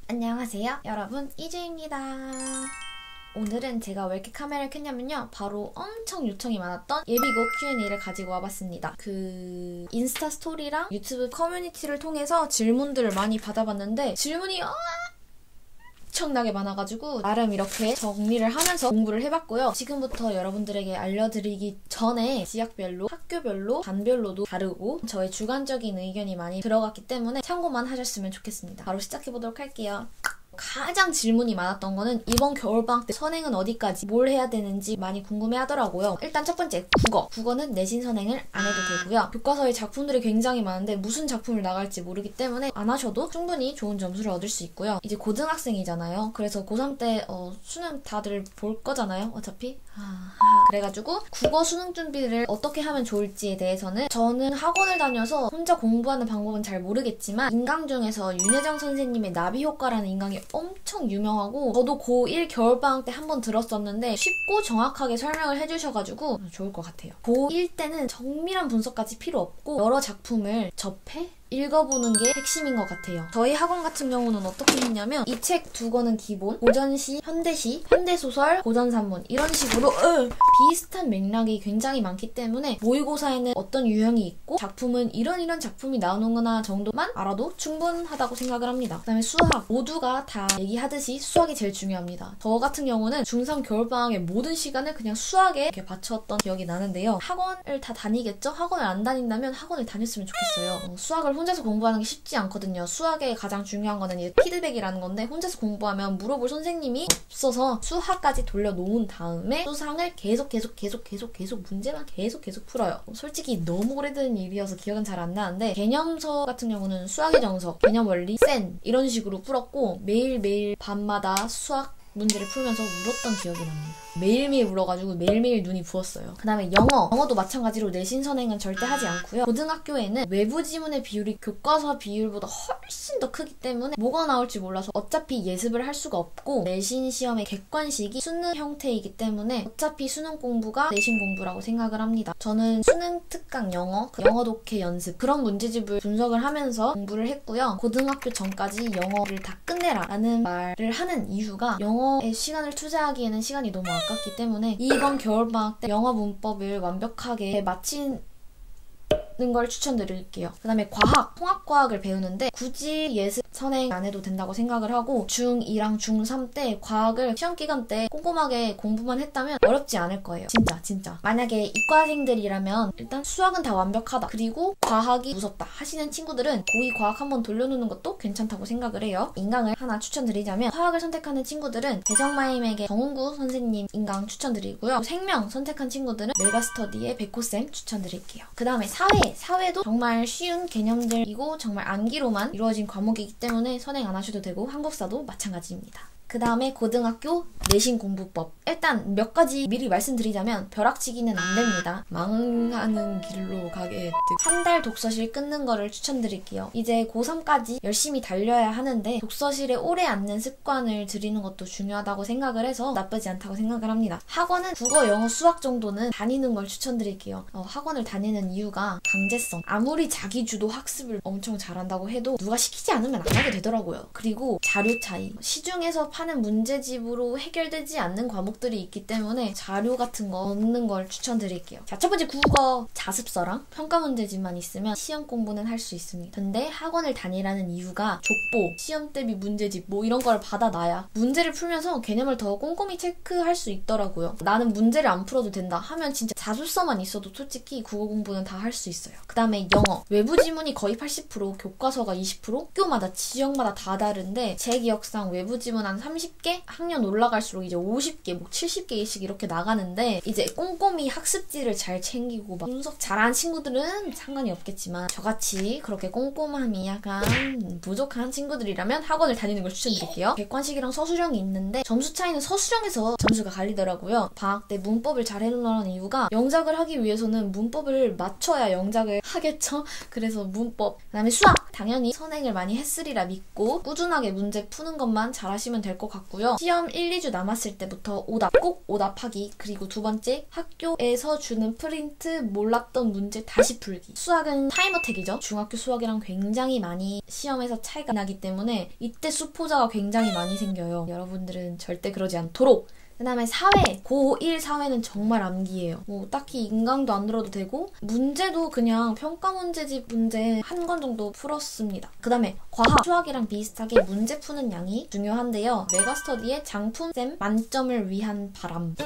안녕하세요 여러분, 이주입니다. 오늘은 제가 왜 이렇게 카메라를 켰냐면요, 바로 엄청 요청이 많았던 예비곡 Q&A를 가지고 와봤습니다. 인스타 스토리랑 유튜브 커뮤니티를 통해서 질문들을 많이 받아봤는데 질문이 엄청나게 많아가지고 나름 이렇게 정리를 하면서 공부를 해봤고요. 지금부터 여러분들에게 알려드리기 전에 지역별로, 학교별로, 반별로도 다르고 저의 주관적인 의견이 많이 들어갔기 때문에 참고만 하셨으면 좋겠습니다. 바로 시작해보도록 할게요. 가장 질문이 많았던 거는 이번 겨울방학 때 선행은 어디까지, 뭘 해야 되는지 많이 궁금해하더라고요. 일단 첫 번째, 국어. 국어는 내신 선행을 안 해도 되고요. 교과서에 작품들이 굉장히 많은데 무슨 작품을 나갈지 모르기 때문에 안 하셔도 충분히 좋은 점수를 얻을 수 있고요. 이제 고등학생이잖아요. 그래서 고3 때 수능 다들 볼 거잖아요, 어차피. 그래가지고 국어 수능 준비를 어떻게 하면 좋을지에 대해서는 저는 학원을 다녀서 혼자 공부하는 방법은 잘 모르겠지만 인강 중에서 윤혜정 선생님의 나비 효과라는 인강이 엄청 유명하고 저도 고1 겨울방학 때 한 번 들었었는데 쉽고 정확하게 설명을 해주셔가지고 좋을 것 같아요. 고1 때는 정밀한 분석까지 필요 없고 여러 작품을 접해? 읽어보는 게 핵심인 것 같아요. 저희 학원 같은 경우는 어떻게 했냐면 이 책 두 권은 기본, 고전시, 현대시, 현대소설, 고전산문 이런 식으로 비슷한 맥락이 굉장히 많기 때문에 모의고사에는 어떤 유형이 있고 작품은 이런 작품이 나오는구나 정도만 알아도 충분하다고 생각을 합니다. 그 다음에 수학, 모두가 다 얘기하듯이 수학이 제일 중요합니다. 저 같은 경우는 중3 겨울방학의 모든 시간을 그냥 수학에 이렇게 바쳤던 기억이 나는데요. 학원을 다 다니겠죠? 학원을 안 다닌다면 학원을 다녔으면 좋겠어요. 수학을 혼자서 공부하는 게 쉽지 않거든요. 수학에 가장 중요한 거는 이제 피드백이라는 건데 혼자서 공부하면 물어볼 선생님이 없어서 수학까지 돌려놓은 다음에 수상을 계속 문제만 계속 풀어요. 솔직히 너무 오래된 일이어서 기억은 잘 안 나는데 개념서 같은 경우는 수학의 정석, 개념 원리, 센 이런 식으로 풀었고 매일매일 밤마다 수학 문제를 풀면서 울었던 기억이 납니다. 매일매일 울어가지고 매일매일 눈이 부었어요. 그 다음에 영어도 마찬가지로 내신 선행은 절대 하지 않고요. 고등학교에는 외부 지문의 비율이 교과서 비율보다 훨씬 더 크기 때문에 뭐가 나올지 몰라서 어차피 예습을 할 수가 없고 내신 시험의 객관식이 수능 형태이기 때문에 어차피 수능 공부가 내신 공부라고 생각을 합니다. 저는 수능 특강 영어 독해 연습 그런 문제집을 분석을 하면서 공부를 했고요. 고등학교 전까지 영어를 다 끝내라 라는 말을 하는 이유가 영어에 시간을 투자하기에는 시간이 너무 아깝기 때문에 이번 겨울방학 때 영어 문법을 완벽하게 마치는 걸 추천드릴게요. 그 다음에 과학, 통합과학을 배우는데 굳이 예습 선행 안 해도 된다고 생각을 하고 중2랑 중3 때 과학을 시험 기간 때 꼼꼼하게 공부만 했다면 어렵지 않을 거예요. 진짜. 만약에 이과생들이라면 일단 수학은 다 완벽하다. 그리고 과학이 무섭다 하시는 친구들은 고2 과학 한번 돌려놓는 것도 괜찮다고 생각을 해요. 인강을 하나 추천드리자면 화학을 선택하는 친구들은 대정마임에게 정은구 선생님 인강 추천드리고요. 생명 선택한 친구들은 멜가스터디의 백호쌤 추천드릴게요. 그 다음에 사회도 정말 쉬운 개념들이고 정말 암기로만 이루어진 과목이기 때문에 선행 안 하셔도 되고 한국사도 마찬가지입니다. 그 다음에 고등학교 내신 공부법. 일단 몇 가지 미리 말씀드리자면 벼락치기는 안 됩니다. 망하는 길로 가게 한 달 독서실 끊는 거를 추천드릴게요. 이제 고3까지 열심히 달려야 하는데 독서실에 오래 앉는 습관을 들이는 것도 중요하다고 생각을 해서 나쁘지 않다고 생각을 합니다. 학원은 국어, 영어, 수학 정도는 다니는 걸 추천드릴게요. 학원을 다니는 이유가 강제성. 아무리 자기주도 학습을 엄청 잘한다고 해도 누가 시키지 않으면 안 하게 되더라고요. 그리고 자료 차이. 시중에서 파는 문제집으로 해결되지 않는 과목들이 있기 때문에 자료 같은 거 얻는 걸 추천드릴게요. 자, 첫 번째 국어 자습서랑 평가 문제집만 있으면 시험 공부는 할 수 있습니다. 근데 학원을 다니라는 이유가 족보, 시험 대비 문제집 뭐 이런 걸 받아놔야 문제를 풀면서 개념을 더 꼼꼼히 체크할 수 있더라고요. 나는 문제를 안 풀어도 된다 하면 진짜 자습서만 있어도 솔직히 국어 공부는 다 할 수 있어요. 그 다음에 영어. 외부 지문이 거의 80%, 교과서가 20%, 학교마다 지역마다 다 다른데 제 기억상 외부 지문 한 30개? 학년 올라갈수록 이제 50개, 뭐 70개씩 이렇게 나가는데 이제 꼼꼼히 학습지를 잘 챙기고 막 분석 잘하는 친구들은 상관이 없겠지만 저같이 그렇게 꼼꼼함이 약간 부족한 친구들이라면 학원을 다니는 걸 추천드릴게요. 객관식이랑 서술형이 있는데 점수 차이는 서술형에서 점수가 갈리더라고요. 방학 때 문법을 잘 해놓으라는 이유가 영작을 하기 위해서는 문법을 맞춰야 영작을 하겠죠? 그래서 문법. 그 다음에 수학! 당연히 선행을 많이 했으리라 믿고 꾸준하게 문제 푸는 것만 잘하시면 될 것 같고요. 시험 1, 2주 남았을 때부터 오답 꼭 오답하기, 그리고 두 번째 학교에서 주는 프린트 몰랐던 문제 다시 풀기. 수학은 타임어택이죠. 중학교 수학이랑 굉장히 많이 시험에서 차이가 나기 때문에 이때 수포자가 굉장히 많이 생겨요. 여러분들은 절대 그러지 않도록. 그 다음에 사회, 고1 사회는 정말 암기예요. 뭐 딱히 인강도 안 들어도 되고 문제도 그냥 평가 문제집 문제 한 권 정도 풀었습니다. 그 다음에 과학, 수학이랑 비슷하게 문제 푸는 양이 중요한데요. 메가스터디의 장품쌤 만점을 위한 바람.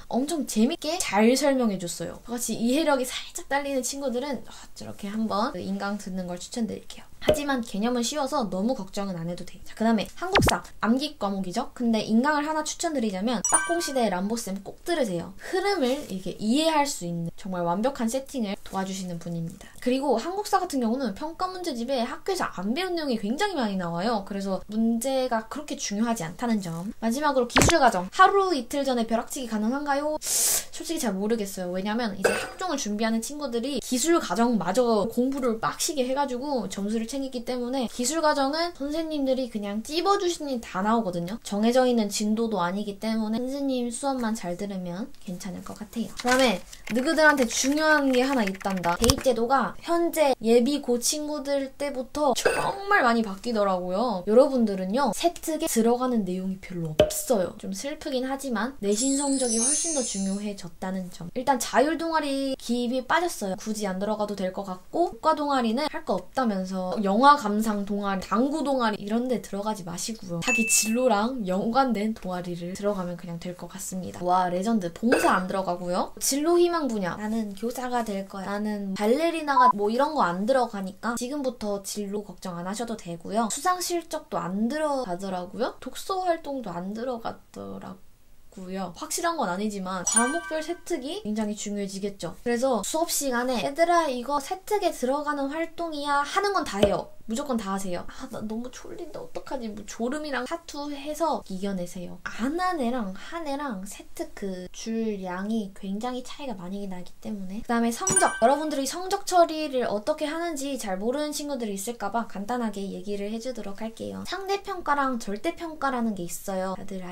엄청 재밌게 잘 설명해줬어요. 같이 이해력이 살짝 딸리는 친구들은 저렇게 한번 인강 듣는 걸 추천드릴게요. 하지만 개념은 쉬워서 너무 걱정은 안 해도 돼요. 자, 그 다음에 한국사, 암기 과목이죠? 근데 인강을 하나 추천드리자면 빡공시대의 람보쌤 꼭 들으세요. 흐름을 이렇게 이해할 수 있는 정말 완벽한 세팅을 도와주시는 분입니다. 그리고 한국사 같은 경우는 평가 문제집에 학교에서 안 배운 내용이 굉장히 많이 나와요. 그래서 문제가 그렇게 중요하지 않다는 점. 마지막으로 기술과정. 하루 이틀 전에 벼락치기 가능한가요? 솔직히 잘 모르겠어요. 왜냐면 이제 학종을 준비하는 친구들이 기술과정마저 공부를 빡시게 해가지고 점수를 챙기기 때문에 기술과정은 선생님들이 그냥 찝어주시니 다 나오거든요. 정해져 있는 진도도 아니기 때문에 선생님 수업만 잘 들으면 괜찮을 것 같아요. 그 다음에 너희들한테 중요한 게 하나 있단다. 대입제도가 현재 예비고 친구들 때부터 정말 많이 바뀌더라고요. 여러분들은요, 세특에 들어가는 내용이 별로 없어요. 좀 슬프긴 하지만 내신 성적이 훨씬 더 중요해졌다는 점. 일단 자율동아리 기입이 빠졌어요. 굳이 안 들어가도 될 것 같고, 국가동아리는 할 거 없다면서 영화 감상 동아리, 당구 동아리 이런 데 들어가지 마시고요. 자기 진로랑 연관된 동아리를 들어가면 그냥 될 것 같습니다. 와, 레전드. 봉사 안 들어가고요. 진로 희망 분야. 나는 교사가 될 거야. 나는 발레리나가 뭐 이런 거 안 들어가니까 지금부터 진로 걱정 안 하셔도 되고요. 수상 실적도 안 들어가더라고요. 독서 활동도 안 들어가더라고요. 확실한 건 아니지만 과목별 세특이 굉장히 중요해지겠죠. 그래서 수업 시간에 얘들아 이거 세특에 들어가는 활동이야 하는 건 다 해요. 무조건 다 하세요. 나 너무 졸린다 어떡하지. 뭐 졸음이랑 사투 해서 이겨내세요. 안 한 애랑 한 애랑 세특 그 줄량이 굉장히 차이가 많이 나기 때문에. 그 다음에 성적. 여러분들이 성적 처리를 어떻게 하는지 잘 모르는 친구들이 있을까봐 간단하게 얘기를 해주도록 할게요. 상대평가랑 절대평가라는 게 있어요. 다들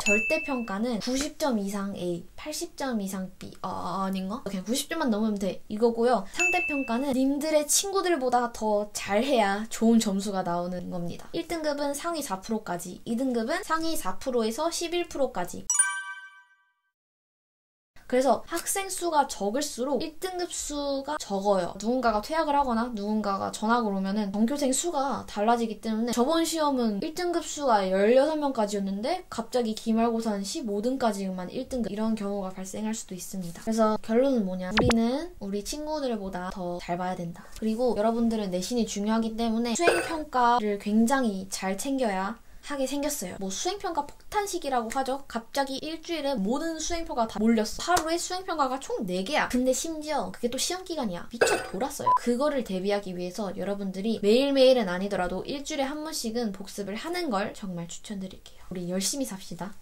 절대평가는 90점 이상 A, 80점 이상 B. 아닌가? 그냥 90점만 넘으면 돼. 이거고요. 상대평가는 님들의 친구들보다 더 잘해야 좋은 점수가 나오는 겁니다. 1등급은 상위 4%까지, 2등급은 상위 4%에서 11%까지. 그래서 학생 수가 적을수록 1등급 수가 적어요. 누군가가 퇴학을 하거나 누군가가 전학을 오면은 전교생 수가 달라지기 때문에 저번 시험은 1등급 수가 16명까지였는데 갑자기 기말고사는 15등까지만 1등급 이런 경우가 발생할 수도 있습니다. 그래서 결론은 뭐냐? 우리는 우리 친구들보다 더 잘 봐야 된다. 그리고 여러분들은 내신이 중요하기 때문에 수행평가를 굉장히 잘 챙겨야 하게 생겼어요. 뭐 수행평가 폭탄식이라고 하죠. 갑자기 일주일에 모든 수행평가가 다 몰렸어. 하루에 수행평가가 총 4개야. 근데 심지어 그게 또 시험기간이야. 미쳐 돌았어요. 그거를 대비하기 위해서 여러분들이 매일매일은 아니더라도 일주일에 한 번씩은 복습을 하는 걸 정말 추천드릴게요. 우리 열심히 삽시다.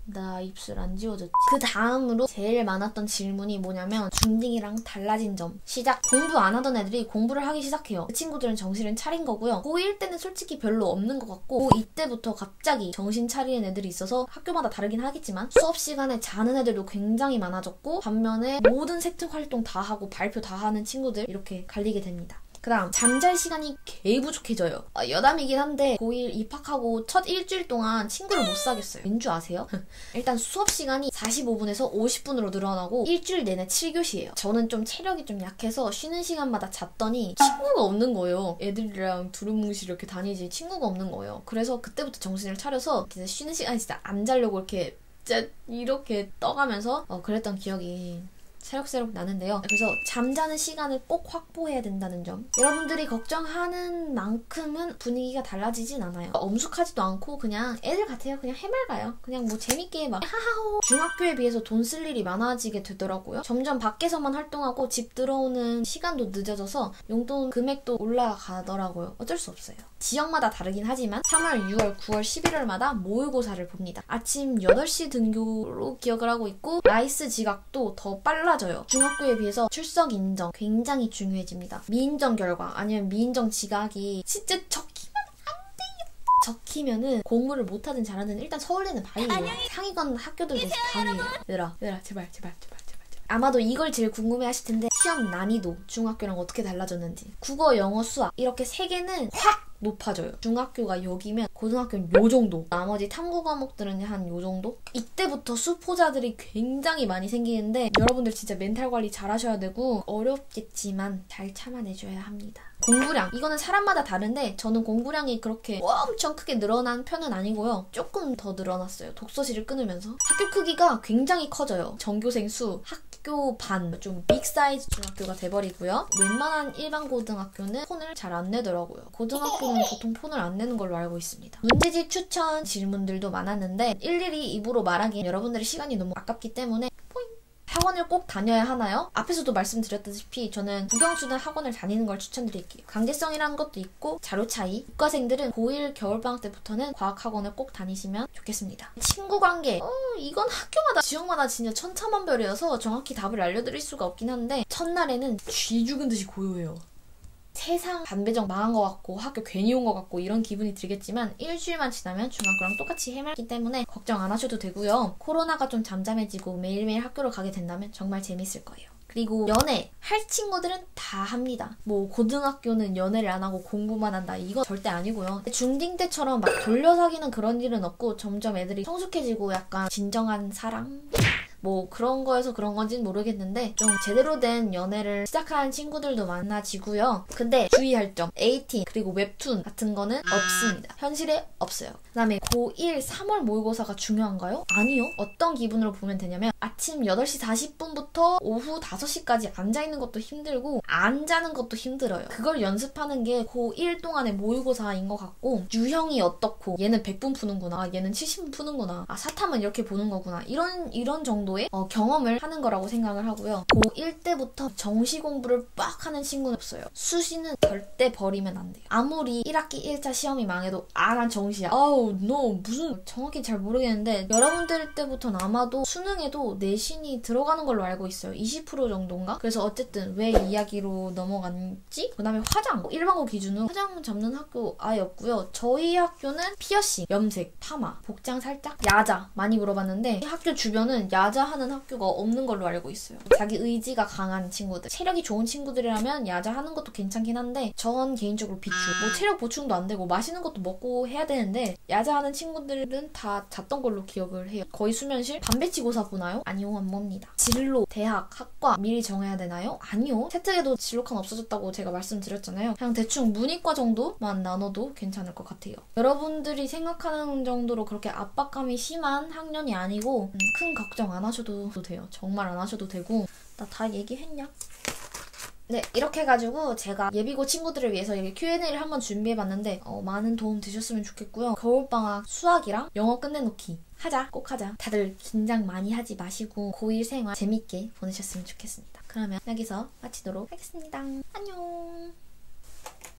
나 입술 안 지워졌지. 그 다음으로 제일 많았던 질문이 뭐냐면 중딩이랑 달라진 점. 시작. 공부 안 하던 애들이 공부를 하기 시작해요. 그 친구들은 정신을 차린 거고요. 고1 때는 솔직히 별로 없는 것 같고 고2 때부터 갑자기 정신 차리는 애들이 있어서 학교마다 다르긴 하겠지만 수업 시간에 자는 애들도 굉장히 많아졌고 반면에 모든 세특 활동 다 하고 발표 다 하는 친구들 이렇게 갈리게 됩니다. 그 다음 잠잘 시간이 개부족해져요. 여담이긴 한데 고1 입학하고 첫 일주일 동안 친구를 못 사겠어요. 왠줄 아세요? 일단 수업 시간이 45분에서 50분으로 늘어나고 일주일 내내 7교시예요. 저는 좀 체력이 좀 약해서 쉬는 시간마다 잤더니 친구가 없는 거예요. 애들이랑 두루뭉실 이렇게 다니지 친구가 없는 거예요. 그래서 그때부터 정신을 차려서 쉬는 시간에 진짜 안 자려고 이렇게 떠가면서 그랬던 기억이 새록새록 나는데요. 그래서 잠자는 시간을 꼭 확보해야 된다는 점. 여러분들이 걱정하는 만큼은 분위기가 달라지진 않아요. 엄숙하지도 않고 그냥 애들 같아요. 그냥 해맑아요. 그냥 뭐 재밌게 막 하하호. 중학교에 비해서 돈 쓸 일이 많아지게 되더라고요. 점점 밖에서만 활동하고 집 들어오는 시간도 늦어져서 용돈 금액도 올라가더라고요. 어쩔 수 없어요. 지역마다 다르긴 하지만 3월, 6월, 9월, 11월마다 모의고사를 봅니다. 아침 8시 등교로 기억을 하고 있고 라이스 지각도 더 빨라요. 사라져요. 중학교에 비해서 출석 인정 굉장히 중요해집니다. 미인정 결과 아니면 미인정 지각이 진짜 적히면은 공부를 못하든 잘하든 일단 서울대는 바위예요. 상위권 학교들도 바위예요. 얘들아 제발. 아마도 이걸 제일 궁금해하실 텐데 시험 난이도 중학교랑 어떻게 달라졌는지. 국어, 영어, 수학 이렇게 3개는 확 높아져요. 중학교가 여기면 고등학교는 요 정도. 나머지 탐구 과목들은 한 요 정도? 이때부터 수포자들이 굉장히 많이 생기는데 여러분들 진짜 멘탈 관리 잘 하셔야 되고 어렵겠지만 잘 참아내줘야 합니다. 공부량. 이거는 사람마다 다른데 저는 공부량이 그렇게 엄청 크게 늘어난 편은 아니고요. 조금 더 늘어났어요. 독서실을 끊으면서. 학교 크기가 굉장히 커져요. 전교생 수, 학교 반, 좀 빅사이즈 중학교가 돼버리고요. 웬만한 일반 고등학교는 폰을 잘 안 내더라고요. 고등학교는 보통 폰을 안 내는 걸로 알고 있습니다. 문제집 추천 질문들도 많았는데 일일이 입으로 말하기엔 여러분들의 시간이 너무 아깝기 때문에 학원을 꼭 다녀야 하나요? 앞에서도 말씀드렸다시피 저는 국영수는 학원을 다니는 걸 추천드릴게요. 강제성이라는 것도 있고 자료 차이. 이과생들은 고1 겨울방학 때부터는 과학학원을 꼭 다니시면 좋겠습니다. 친구 관계. 이건 학교마다 지역마다 진짜 천차만별이어서 정확히 답을 알려드릴 수가 없긴 한데 첫날에는 쥐 죽은 듯이 고요해요. 세상 반배정 망한 것 같고 학교 괜히 온 것 같고 이런 기분이 들겠지만 일주일만 지나면 중학교랑 똑같이 해맑기 때문에 걱정 안 하셔도 되고요. 코로나가 좀 잠잠해지고 매일매일 학교를 가게 된다면 정말 재밌을 거예요. 그리고 연애 할 친구들은 다 합니다. 뭐 고등학교는 연애를 안 하고 공부만 한다 이거 절대 아니고요. 중딩 때처럼 막 돌려사귀는 그런 일은 없고 점점 애들이 성숙해지고 약간 진정한 사랑? 뭐 그런 거에서 그런 건지는 모르겠는데 좀 제대로 된 연애를 시작하는 친구들도 많아지고요. 근데 주의할 점 에이틴 그리고 웹툰 같은 거는 없습니다. 현실에 없어요. 그 다음에 고1 3월 모의고사가 중요한가요? 아니요. 어떤 기분으로 보면 되냐면 아침 8시 40분부터 오후 5시까지 앉아있는 것도 힘들고 안 자는 것도 힘들어요. 그걸 연습하는 게 고1 동안의 모의고사인 것 같고 유형이 어떻고 얘는 100분 푸는구나 얘는 70분 푸는구나 사탐은 이렇게 보는 거구나 이런 정도의 경험을 하는 거라고 생각을 하고요. 고1 때부터 정시 공부를 빡 하는 친구는 없어요. 수시는 절대 버리면 안 돼요. 아무리 1학기 1차 시험이 망해도 난 정시야. 너 무슨 정확히 잘 모르겠는데 여러분들 때부터는 아마도 수능에도 내신이 들어가는 걸로 알고 있어요. 20% 정도인가? 그래서 어쨌든 왜 이야기로 넘어갔지? 그 다음에 화장. 일반고 기준으로 화장 잡는 학교 아예 없고요. 저희 학교는 피어싱, 염색, 파마, 복장 살짝, 야자 많이 물어봤는데 이 학교 주변은 야자 하는 학교가 없는 걸로 알고 있어요. 자기 의지가 강한 친구들, 체력이 좋은 친구들이라면 야자 하는 것도 괜찮긴 한데 전 개인적으로 비추. 뭐 체력 보충도 안 되고 맛있는 것도 먹고 해야 되는데 야자 하는 친구들은 다 잤던 걸로 기억을 해요. 거의 수면실? 반배치고사 보나요? 아니요, 안 봅니다. 진로, 대학, 학과 미리 정해야 되나요? 아니요. 채택에도 진로칸 없어졌다고 제가 말씀드렸잖아요. 그냥 대충 문이과 정도만 나눠도 괜찮을 것 같아요. 여러분들이 생각하는 정도로 그렇게 압박감이 심한 학년이 아니고 큰 걱정 안 하셔도 돼요. 정말 안 하셔도 되고. 나 다 얘기했냐? 네, 이렇게 해가지고 제가 예비고 친구들을 위해서 이렇게 Q&A를 한번 준비해봤는데 많은 도움 되셨으면 좋겠고요. 겨울방학 수학이랑 영어 끝내놓기 꼭 하자. 다들 긴장 많이 하지 마시고 고1 생활 재밌게 보내셨으면 좋겠습니다. 그러면 여기서 마치도록 하겠습니다. 안녕.